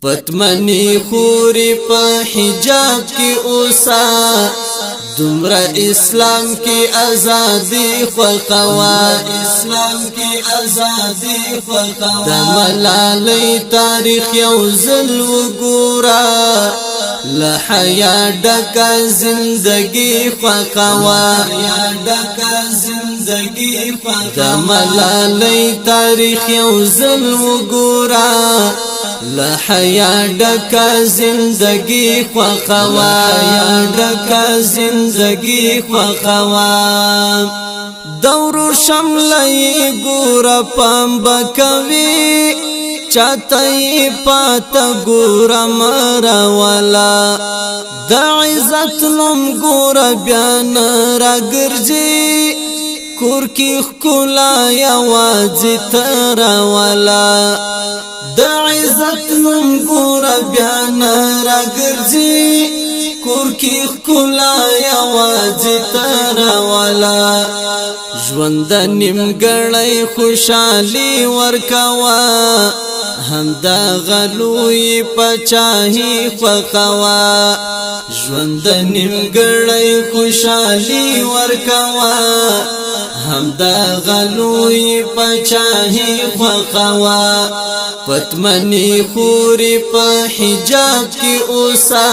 پتمنی خوری په حجاب کی اوسا دمرا اسلام کی ازادی خوخوا اسلام کی ازادی خوخوا د ملالی تاریخ یو ځل وګورا لحیا ډکا زندگی خوخوا یا ډکا زندگی خوخوا د ملالی تاریخ یو ځل وګورا لحیا ډکا زندگی خوخوا یا ډکا زندگی خوخوا دور شملای ګور پام بکوي چاتای پات ګور مرا والا د عزت نوم ګور بیان را ګرځي کور کی خلا یا واځي تر والا د عزت نوم ګور بیان را ګرځي کور کی خلا یا واځي تر والا ژوند نیمګړی خوشالي ورکوا هم دا غلوی پچاهی خوخوا ژوند نیمګړی خوشالي ورکوا هم دا غلوی پچاهی خوخوا پتمنی خوری په حجاب کی اوسا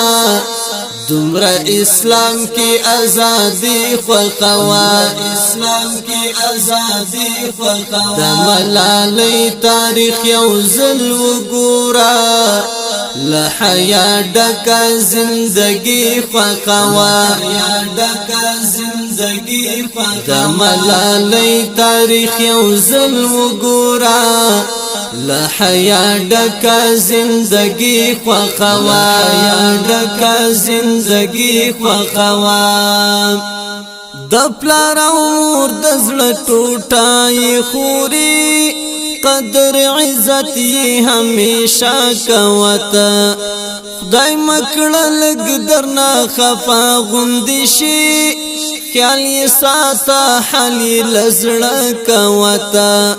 دمرا اسلام کی ازادی خوخوا اسلام کی ازادی خوخوا د ملالی تاریخ یو ځل وګورا لحیا ډکا زندگی خوخوا یا ډکا زندگی خوخوا د ملالی تاریخ یو ځل وګورا لحیا ډکا زندگی خوخوا یا ډکا زندگی خوخوا د پلار اور د زړه ټوټای خوري قدر عزت یې همیشه کوته خدای مکړه لګ درنا خفا غوندې شي خیال یې ساته حالي لزړه کوته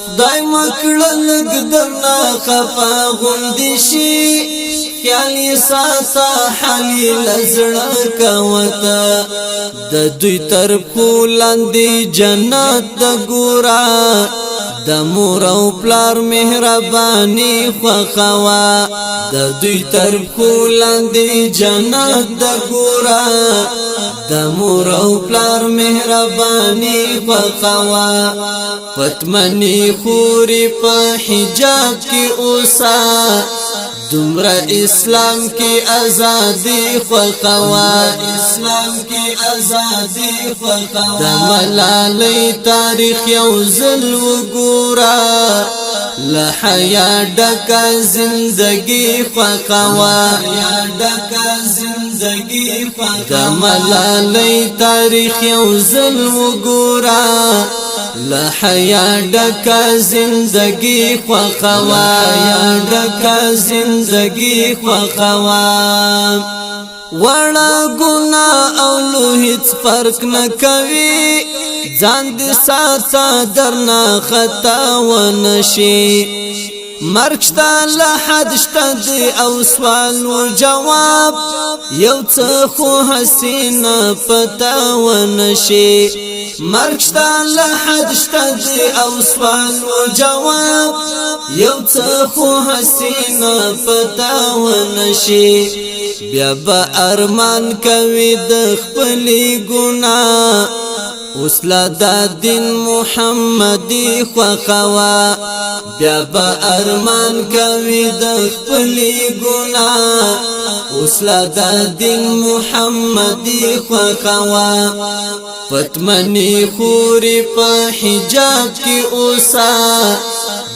خدای مکړه لګ درنا خفا غوندې شي خیال یې ساته حالي لزړه کوته د دوی تر پولاندې جنت د ګورا د مور او پلار مهرباني خوخوا د دوی تر پولاندې جنت د ګورا د مور او پلار مهرباني خوخوا پتمنی خوری په حجاب کی اوسا دمرا اسلام کی ازادی خوخوا اسلام کی ازادی خوخوا د ملالی تاریخ یو ځل وګورا لحیا ډکا زندگی خوخوا یا ډکا زندگی خوخوا د ملالی تاریخ یو ځل وګورا لحیا ډکا زندگی خوخوا یا ډکا زندگی خوخوا وړا ګنا او لو هیڅ فرق نه کوي ځان دې ساته درنا خطا ونشي مرګ شته لحد شته او سوال و جواب یو څه خو حسینه پتا ونشي مرګ شته لحد شته او سوال و جواب یو څه خو حسینه پتا ونشي بیا به ارمان کوي د خپلې ګناه اوسلا دا دین محمدی خوخوا بیا با ارمان کوي د خپلې ګناه اوسلا دا دین محمدی خوخوا پتمنی خوری په حجاب کی اوسا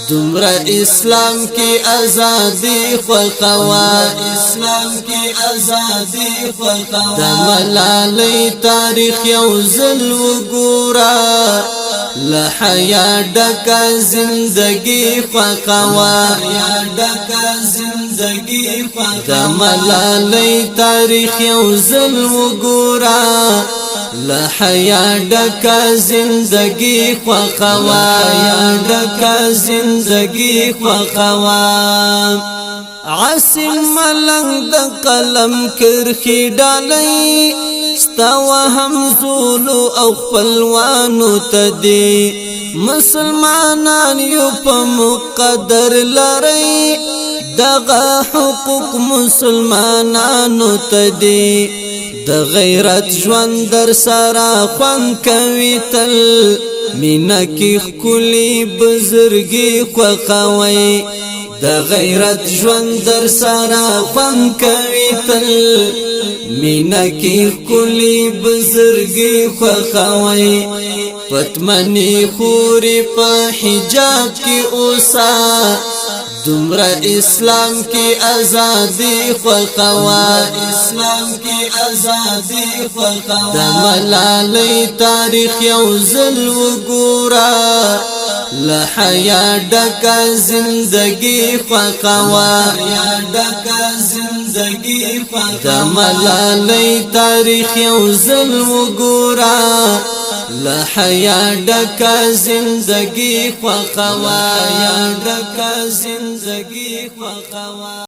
دمرا اسلام کی ازادی خوخوا اسلام کی ازادی خوخوا د ملالی تاریخ یو ځل وګورا لحیا ډکا زندگی خوخوا یا ډکا زندگی خوخوا د ملالی تاریخ یو ځل وګورا لحیا ډکا زندگی خوخوا یا ډکا زندگی خوخوا عاصم ملنګ د قلم کرخي ډالۍ ستا وهم زولو او خپلوانو ته دي مسلمانان یو په مقدر لري دغه حقوق مسلمانانو ته دي د غیرت ژوند در سره خوند کوي تل مینا کې ښکلي بزرګي خوښوي د غیرت ژوند در سره خوند کوي تل مینا کې ښکلي بزرګي خوښوي پتمنی خوري په حجاب کې اوسا دومره اسلام کې ازادي خوښوا اسلام کې ازادي خوښوا د ملالۍ تاریخ یو ځل وګورا له حیا ډکه زندگی خوښوا یا ډکه زندگی خوښوا د ملالۍ تاریخ یو ځل وګورا له حیا ډکه زندگی خوښوا یا ډکه زندگی خوښوا